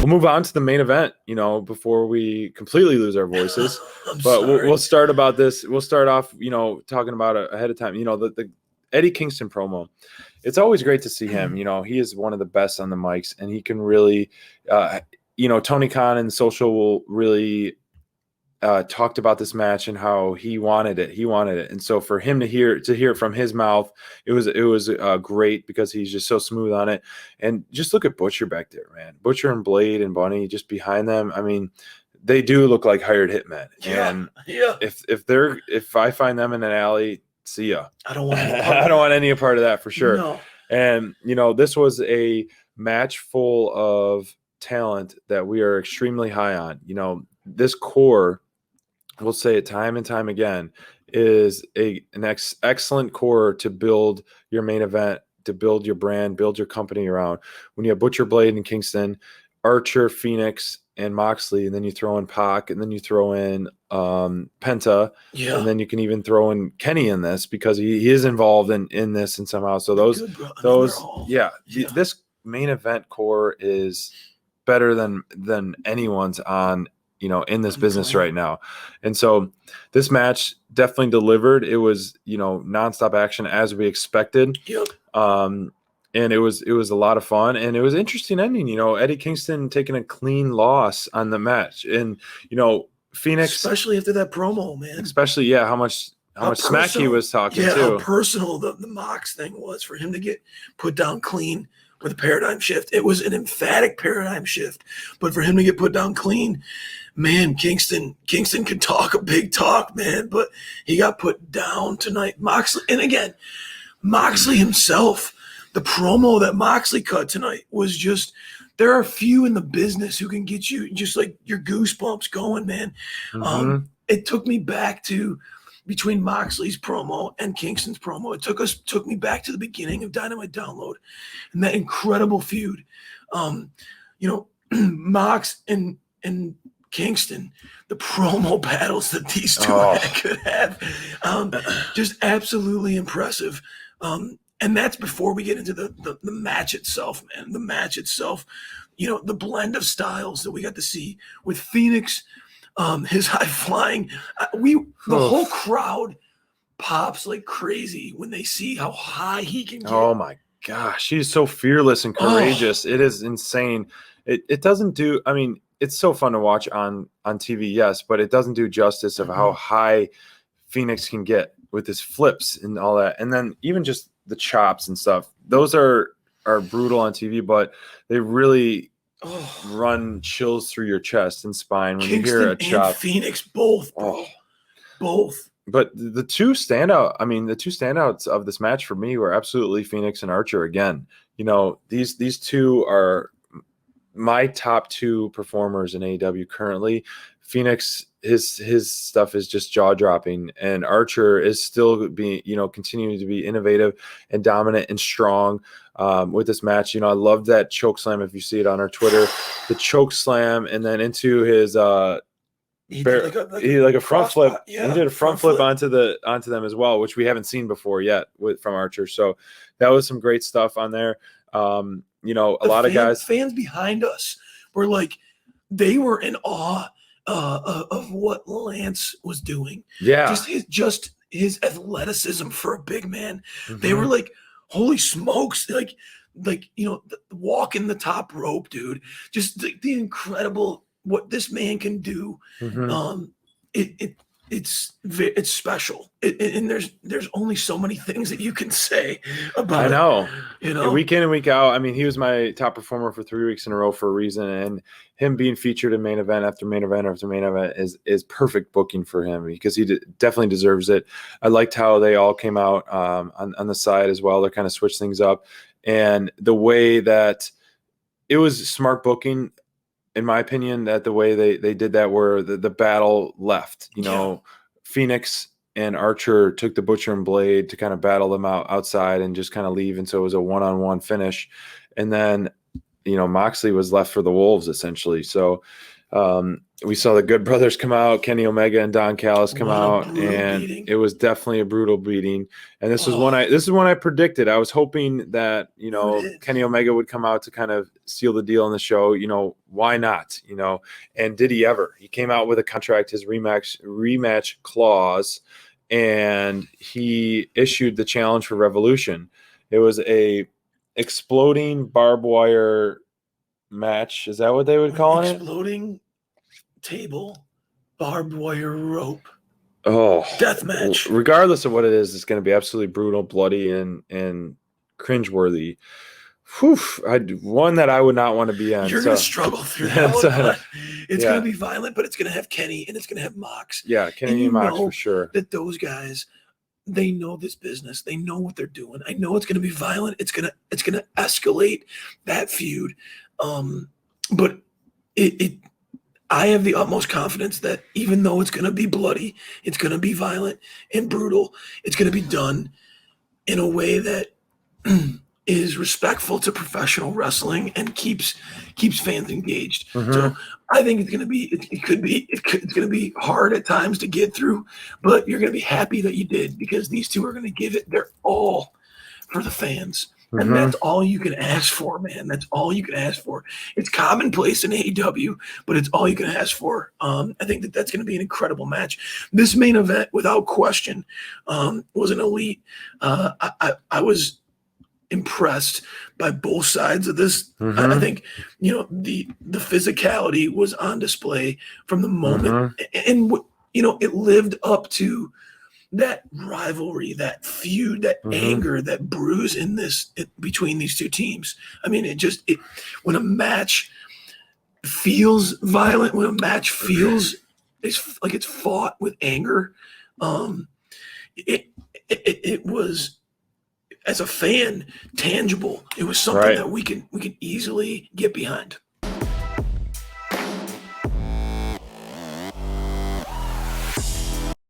we'll move on to the main event, before we completely lose our voices. But we'll start about this. We'll start off, talking about it ahead of time. The Eddie Kingston promo. It's always great to see him. He is one of the best on the mics, and he can really, Tony Khan and Social will really talked about this match and how he wanted it. And so for him to hear it from his mouth, it was great, because he's just so smooth on it. And just look at Butcher back there, man. Butcher and Blade and Bunny just behind them. I mean, they do look like hired hitmen. Yeah, and yeah. If I find them in an alley, see ya. I don't want any part of that for sure. No. And this was a match full of talent that we are extremely high on. This core, we'll say it time and time again, is an excellent core to build your main event, to build your brand, build your company around. When you have Butcher, Blade, and Kingston, Archer, Fenix, and Moxley, and then you throw in Pac, and then you throw in Penta, and then you can even throw in Kenny in this, because he is involved in this and somehow. So this main event core is better than anyone's on in this business right now. And so this match definitely delivered. It was, nonstop action as we expected. Yep. And it was a lot of fun, and it was an interesting ending. Eddie Kingston taking a clean loss on the match, and Fenix, especially after that promo, man. Especially, how much smack he was talking too. How personal the Mox thing was for him to get put down clean with a paradigm shift. It was an emphatic paradigm shift, but for him to get put down clean, man, Kingston can talk a big talk, man, but he got put down tonight. Moxley, and again, Moxley himself, the promo that Moxley cut tonight was just, there are few in the business who can get you just like your goosebumps going, man. Mm-hmm. It took me back to between Moxley's promo and Kingston's promo. It took me back to the beginning of Dynamite Download and that incredible feud. Mox and Kingston, the promo battles that these two could have, just absolutely impressive. And that's before we get into the match itself, man. The match itself, the blend of styles that we got to see with Fenix, his high flying. The whole crowd pops like crazy when they see how high he can get. Oh my gosh, he's so fearless and courageous. It is insane. It doesn't do. I mean, it's so fun to watch on TV, yes, but it doesn't do justice of how high Fenix can get with his flips and all that, and then even just the chops and stuff. Those are brutal on TV, but they really run chills through your chest and spine when Kingston you hear a chop. And Fenix both, bro. Both. But the two standouts of this match for me were absolutely Fenix and Archer again. These two are my top two performers in AEW currently. Fenix, his stuff is just jaw-dropping, and Archer is still being, continuing to be innovative and dominant and strong with this match. I love that choke slam. If you see it on our Twitter, the choke slam, and then into his he did like a front flip. Yeah, he did a front flip onto them as well, which we haven't seen before yet from Archer. So that was some great stuff on there. A lot of guys, fans behind us were like, they were in awe of what Lance was doing. Yeah, just his athleticism for a big man. Mm-hmm. They were like, holy smokes, like walking the top rope, dude. Just the incredible what this man can do. Mm-hmm. It's special, and there's only so many things that you can say about it. I know. Week in and week out. I mean, he was my top performer for 3 weeks in a row for a reason, and him being featured in main event after main event after main event is perfect booking for him, because he definitely deserves it. I liked how they all came out on the side as well. They kind of switched things up, and the way that it was smart booking, in my opinion, that the way they did that, where the battle left, Fenix and Archer took the Butcher and Blade to kind of battle them outside and just kind of leave. And so it was a one-on-one finish. And then, Moxley was left for the Wolves essentially. So it we saw the Good Brothers come out, Kenny Omega and Don Callis come What a out, brutal and beating. it was definitely a brutal beating. And this is Oh. this is one I predicted. I was hoping that, you know, did. Kenny Omega would come out to kind of seal the deal on the show. You know, why not? You know, and did he ever? He came out with a contract, his rematch clause, and he issued the challenge for Revolution. It was a exploding barbed wire match. Is that what they would call it? Exploding table, barbed wire rope, Oh, death match. Regardless of what it is, it's going to be absolutely brutal, bloody, and cringeworthy. Whew, one that I would not want to be on. You're going to struggle through that one, but it's going to be violent, but it's going to have Kenny and it's going to have Mox. Yeah, Kenny and Mox for sure. That those guys, they know this business. They know what they're doing. I know it's going to be violent. It's going to escalate that feud. But I have the utmost confidence that even though it's going to be bloody, it's going to be violent and brutal, it's going to be done in a way that is respectful to professional wrestling and keeps fans engaged. Mm-hmm. So I think it's going to be it's going to be hard at times to get through, but you're going to be happy that you did, because these two are going to give it their all for the fans. And that's all you can ask for, man. That's all you can ask for. It's commonplace in AEW, but it's all you can ask for. I think that's going to be an incredible match. This main event, without question, was an elite. I was impressed by both sides of this. I think, you know, the physicality was on display from the moment, and you know, it lived up to that rivalry, that feud, that anger, that bruise between these two teams. I mean, when a match feels violent, when a match feels like it's fought with anger, it was, as a fan, tangible. It was something that we can easily get behind.